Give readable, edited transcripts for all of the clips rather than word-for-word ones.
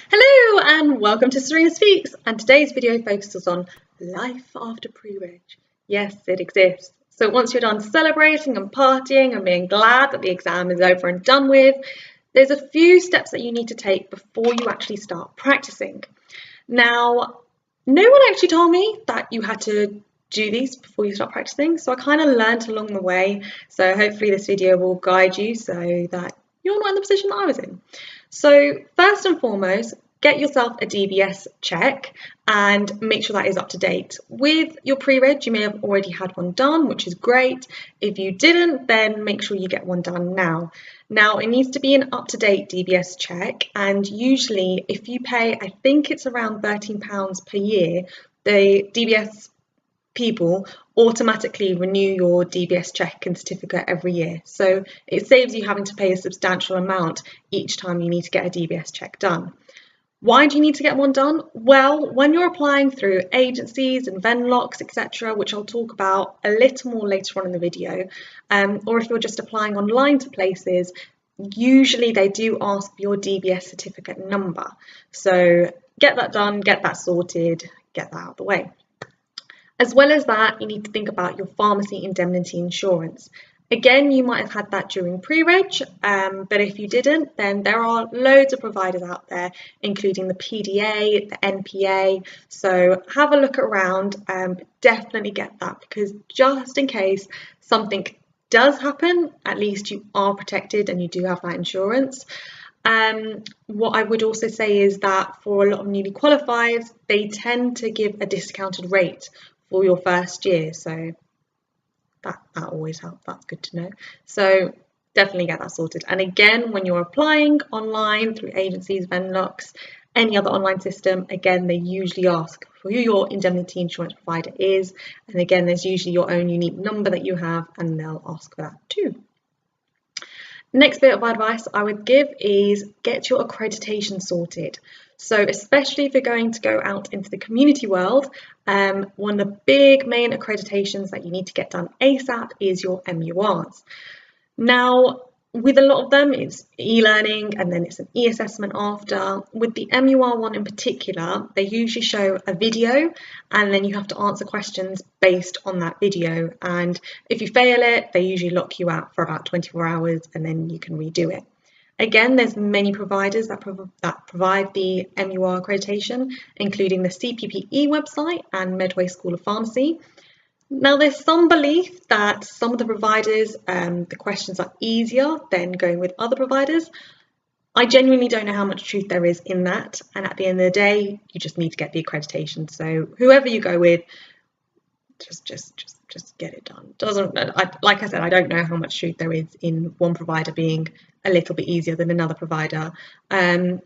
Hello and welcome to Sureena Speaks, and today's video focuses on life after pre-reg. Yes, it exists. So once you're done celebrating and partying and being glad that the exam is over and done with, there's a few steps that you need to take before you actually start practicing. Now, no one actually told me that you had to do these before you start practicing, so I kind of learned along the way. So hopefully this video will guide you so that you're not in the position that I was in. So first and foremost, get yourself a DBS check and make sure that is up to date. With your pre-reg, you may have already had one done, which is great. If you didn't, then make sure you get one done now. Now, it needs to be an up-to-date DBS check, and usually if you pay, I think it's around £13 per year, the DBS people automatically renew your DBS check and certificate every year. So it saves you having to pay a substantial amount each time you need to get a DBS check done. Why do you need to get one done? Well, when you're applying through agencies and Venlocks, etc., which I'll talk about a little more later on in the video, or if you're just applying online to places, usually they do ask for your DBS certificate number. So get that done, get that sorted, get that out of the way. As well as that, you need to think about your pharmacy indemnity insurance. Again, you might have had that during pre-reg, but if you didn't, then there are loads of providers out there, including the PDA, the NPA. So have a look around, definitely get that, because just in case something does happen, at least you are protected and you do have that insurance. What I would also say is that for a lot of newly qualified, they tend to give a discounted rate for your first year, so that always helps. That's good to know. So definitely get that sorted. And again, when you're applying online through agencies, Venlocks, any other online system, again, they usually ask for who your indemnity insurance provider is, and again, there's usually your own unique number that you have, and they'll ask for that too. Next bit of advice I would give is get your accreditation sorted. So especially if you're going to go out into the community world, one of the big main accreditations that you need to get done ASAP is your MURs. Now, with a lot of them, it's e-learning and then it's an e-assessment after. With the MUR one in particular, they usually show a video and then you have to answer questions based on that video. And if you fail it, they usually lock you out for about 24 hours and then you can redo it. Again, there's many providers that provide the MUR accreditation, including the CPPE website and Medway School of Pharmacy. Now, there's some belief that some of the providers, the questions are easier than going with other providers. I genuinely don't know how much truth there is in that. And at the end of the day, you just need to get the accreditation. So whoever you go with, just get it done. Like I said, I don't know how much truth there is in one provider being a little bit easier than another provider. So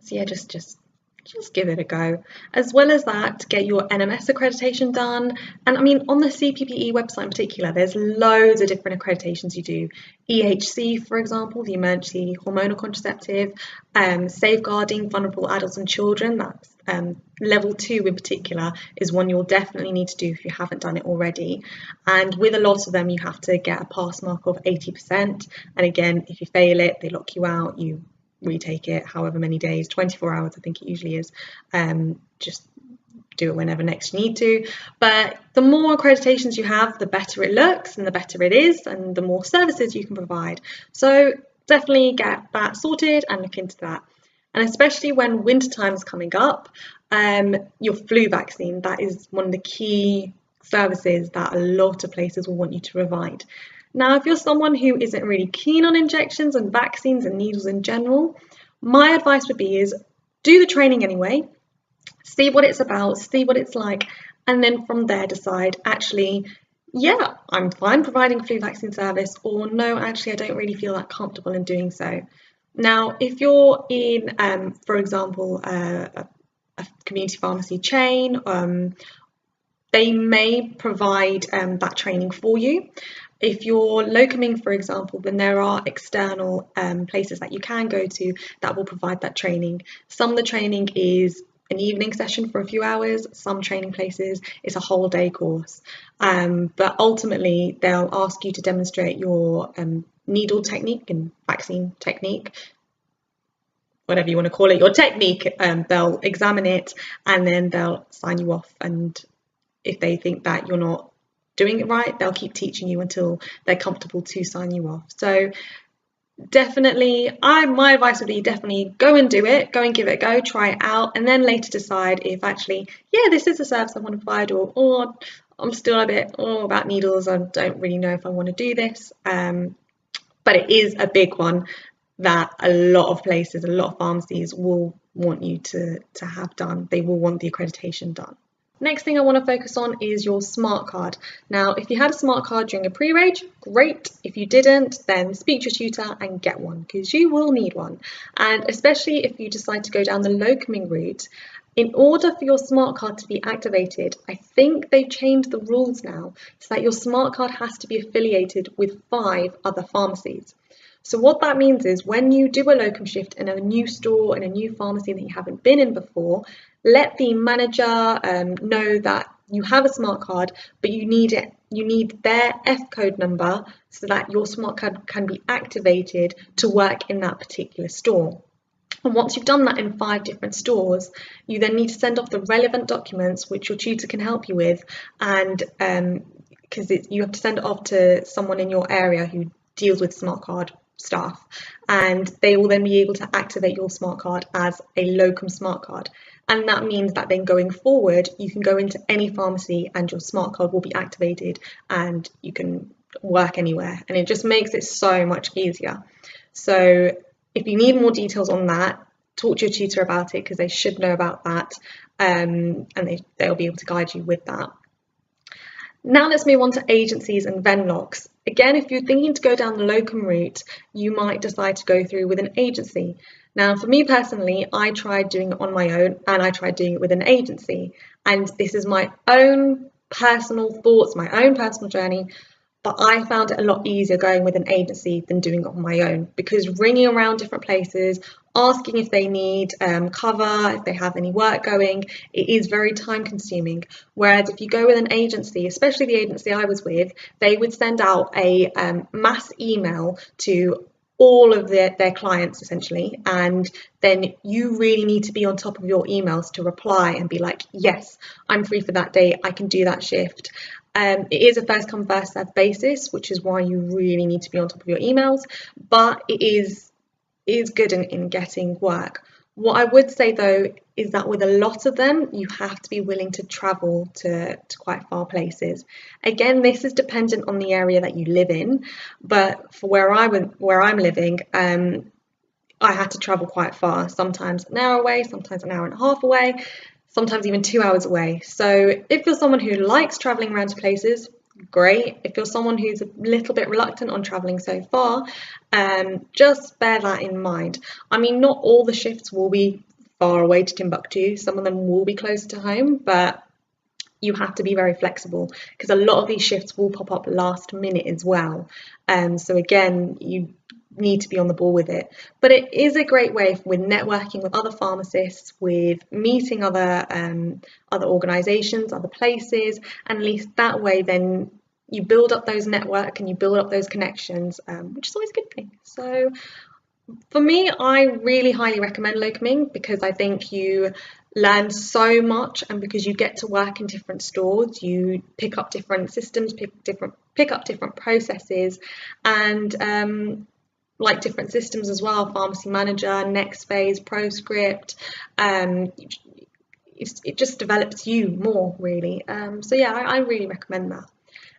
yeah, just give it a go. As well as that, get your NMS accreditation done. And I mean, on the CPPE website in particular, there's loads of different accreditations you do. EHC, for example, the emergency hormonal contraceptive, safeguarding vulnerable adults and children, that's level 2 in particular is one you'll definitely need to do if you haven't done it already. And with a lot of them, you have to get a pass mark of 80%. And again, if you fail it, they lock you out, you retake it however many days, 24 hours I think it usually is. Just do it whenever next you need to. But the more accreditations you have, the better it looks and the better it is, and the more services you can provide. So definitely get that sorted and look into that. And especially when winter time is coming up, your flu vaccine, that is one of the key services that a lot of places will want you to provide. Now, if you're someone who isn't really keen on injections and vaccines and needles in general, my advice would be is do the training anyway, see what it's about, see what it's like, and then from there decide, actually, yeah, I'm fine providing flu vaccine service, or no, actually, I don't really feel that comfortable in doing so. Now, if you're in, for example, a community pharmacy chain, they may provide that training for you. If you're locuming, for example, then there are external places that you can go to that will provide that training. Some of the training is an evening session for a few hours. Some training places is a whole day course. But ultimately, they'll ask you to demonstrate your needle technique and vaccine technique. whatever you want to call it, your technique, they'll examine it and then they'll sign you off. And if they think that you're not doing it right, they'll keep teaching you until they're comfortable to sign you off. So definitely, my advice would be definitely go and do it, go and give it a go, try it out, and then later decide if actually, yeah, this is a service I want to provide, or I'm still a bit about needles, I don't really know if I want to do this. But it is a big one that a lot of places, a lot of pharmacies will want you to have done. They will want the accreditation done. Next thing I want to focus on is your smart card. Now, if you had a smart card during a pre-reg, great. If you didn't, then speak to your tutor and get one, because you will need one. And especially if you decide to go down the locuming route, in order for your smart card to be activated, I think they've changed the rules now so that your smart card has to be affiliated with 5 other pharmacies. So what that means is when you do a locum shift in a new store, in a new pharmacy that you haven't been in before, let the manager know that you have a smart card, but you need their F code number so that your smart card can be activated to work in that particular store. And once you've done that in 5 different stores, you then need to send off the relevant documents which your tutor can help you with, and because you have to send it off to someone in your area who deals with smart card staff, and they will then be able to activate your smart card as a locum smart card. And that means that then going forward, you can go into any pharmacy and your smart card will be activated and you can work anywhere, and it just makes it so much easier. So if you need more details on that, talk to your tutor about it, because they should know about that, and they'll be able to guide you with that. Now let's move on to agencies and Venlocks. Again, if you're thinking to go down the locum route, you might decide to go through with an agency. Now, for me personally, I tried doing it on my own and I tried doing it with an agency. And this is my own personal thoughts, my own personal journey. But I found it a lot easier going with an agency than doing it on my own, because ringing around different places, asking if they need cover, if they have any work going, it is very time consuming. Whereas if you go with an agency, especially the agency I was with, they would send out a mass email to all of their clients essentially, and then you really need to be on top of your emails to reply and be like, yes, I'm free for that day, I can do that shift. It is a first come first served basis, which is why you really need to be on top of your emails, but it is good in getting work. What I would say though is that with a lot of them, you have to be willing to travel to quite far places. Again, this is dependent on the area that you live in, but for where I'm living, I had to travel quite far, sometimes an hour away, sometimes an hour and a half away, sometimes even 2 hours away. So if you're someone who likes traveling around to places, great. If you're someone who's a little bit reluctant on traveling so far, just bear that in mind. I mean, not all the shifts will be far away to Timbuktu. Some of them will be closer to home, but you have to be very flexible, because a lot of these shifts will pop up last minute as well. So again, you need to be on the ball with it. But it is a great way with networking with other pharmacists, with meeting other organisations, other places, and at least that way then you build up those network and you build up those connections, which is always a good thing. So for me, I really highly recommend locuming, because I think you learn so much, and because you get to work in different stores, you pick up different systems, pick up different processes, and like different systems as well, pharmacy manager, next phase, proscript, it just develops you more really. So yeah, I really recommend that.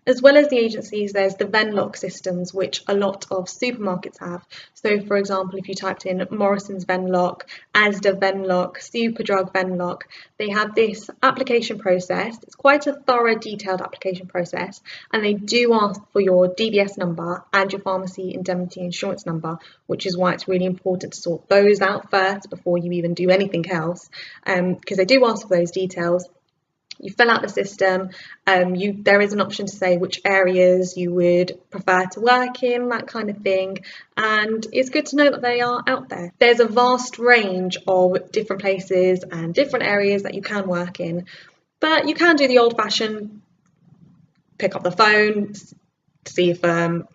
As well as the agencies, there's the Venlock systems, which a lot of supermarkets have. So for example, if you typed in Morrison's Venlock, Asda Venlock, Superdrug Venlock, they have this application process. It's quite a thorough, detailed application process, and they do ask for your DBS number and your pharmacy indemnity insurance number, which is why it's really important to sort those out first before you even do anything else, because they do ask for those details. You fill out the system, there is an option to say which areas you would prefer to work in, that kind of thing, and it's good to know that they are out there. There's a vast range of different places and different areas that you can work in, but you can do the old-fashioned pick up the phone, see if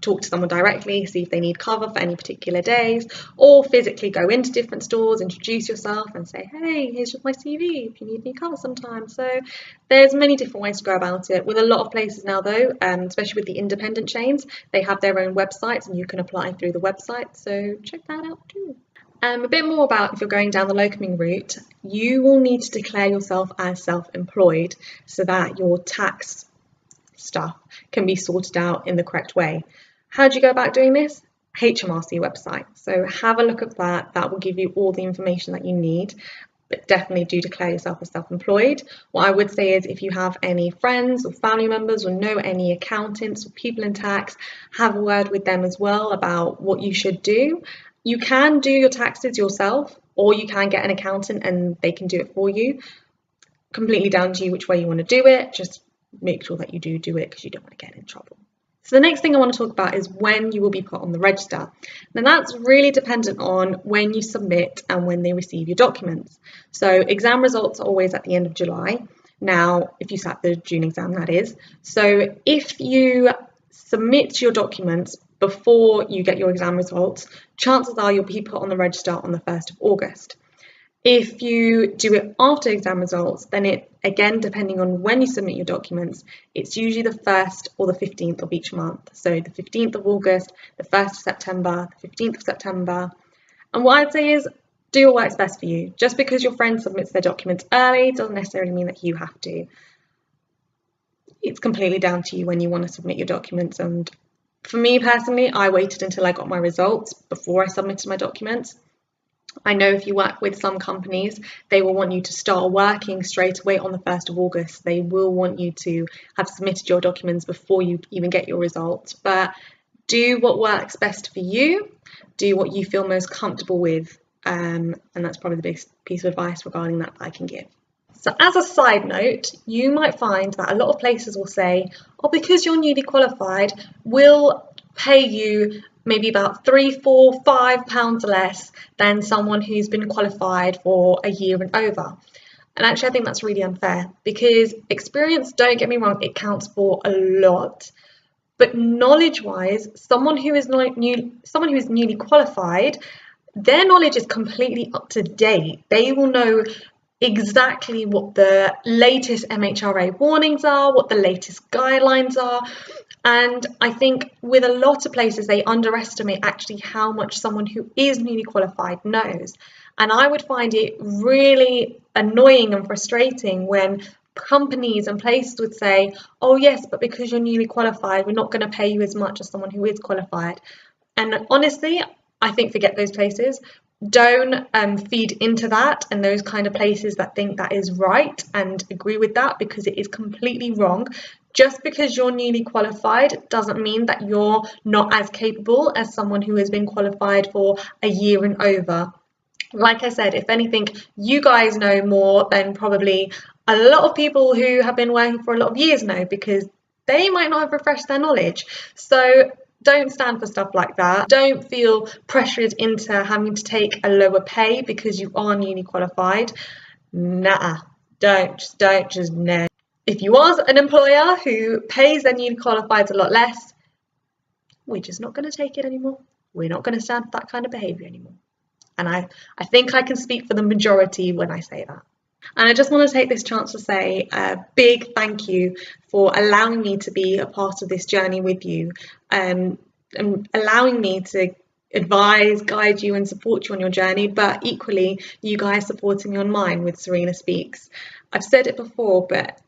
talk to someone directly, see if they need cover for any particular days, or physically go into different stores, introduce yourself and say, hey, here's just my CV if you need me cover sometime. So there's many different ways to go about it. With a lot of places now though, especially with the independent chains, they have their own websites and you can apply through the website, so check that out too. A bit more about if you're going down the locuming route, you will need to declare yourself as self-employed so that your tax stuff can be sorted out in the correct way. How do you go about doing this? HMRC website. So have a look at that. That will give you all the information that you need, but definitely do declare yourself as self-employed. What I would say is if you have any friends or family members or know any accountants or people in tax, have a word with them as well about what you should do. You can do your taxes yourself, or you can get an accountant and they can do it for you. Completely down to you which way you want to do it. Just make sure that you do it because you don't want to get in trouble. So the next thing I want to talk about is when you will be put on the register. Now that's really dependent on when you submit and when they receive your documents. So exam results are always at the end of July. Now, if you sat the June exam, that is. So if you submit your documents before you get your exam results, chances are you'll be put on the register on the 1st of August. If you do it after exam results, then it, again, depending on when you submit your documents, it's usually the 1st or the 15th of each month. So the 15th of August, the 1st of September, the 15th of September. And what I'd say is do what works best for you. Just because your friend submits their documents early doesn't necessarily mean that you have to. It's completely down to you when you want to submit your documents. And for me personally, I waited until I got my results before I submitted my documents. I know if you work with some companies, they will want you to start working straight away on the 1st of August. They will want you to have submitted your documents before you even get your results. But do what works best for you. Do what you feel most comfortable with. And that's probably the biggest piece of advice regarding that I can give. So as a side note, you might find that a lot of places will say, oh, because you're newly qualified, we'll pay you maybe about £3, £4, £5 less than someone who's been qualified for a year and over. And actually, I think that's really unfair because experience, don't get me wrong, it counts for a lot. But knowledge-wise, someone who is newly qualified, their knowledge is completely up to date. They will know exactly what the latest MHRA warnings are, what the latest guidelines are. And I think with a lot of places, they underestimate actually how much someone who is newly qualified knows. And I would find it really annoying and frustrating when companies and places would say, oh yes, but because you're newly qualified, we're not going to pay you as much as someone who is qualified. And honestly, I think forget those places. Don't feed into that and those kind of places that think that is right and agree with that, because it is completely wrong. Just because you're newly qualified doesn't mean that you're not as capable as someone who has been qualified for a year and over. Like I said, if anything, you guys know more than probably a lot of people who have been working for a lot of years know, because they might not have refreshed their knowledge. So don't stand for stuff like that. Don't feel pressured into having to take a lower pay because you are newly qualified. Nah, just no. If you are an employer who pays their newly qualified a lot less, we're just not going to take it anymore. We're not going to stand for that kind of behaviour anymore. And I think I can speak for the majority when I say that. And I just want to take this chance to say a big thank you for allowing me to be a part of this journey with you, and allowing me to advise, guide you and support you on your journey, but equally you guys supporting me on mine with Sureena Speaks. I've said it before, but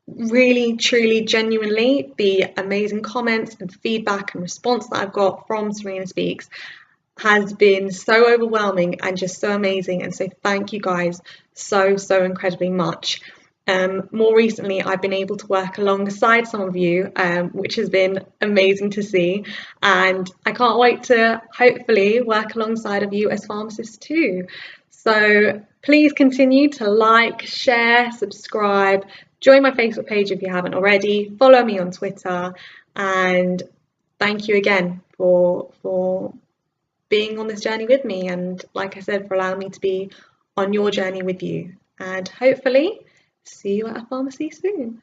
really, truly, genuinely, the amazing comments and feedback and response that I've got from Sureena Speaks has been so overwhelming and just so amazing. And so thank you guys so incredibly much. More recently, I've been able to work alongside some of you, which has been amazing to see. And I can't wait to hopefully work alongside of you as pharmacists too. So please continue to like, share, subscribe, join my Facebook page if you haven't already, follow me on Twitter, and thank you again for being on this journey with me, and like I said, for allowing me to be on your journey with you, and hopefully see you at a pharmacy soon.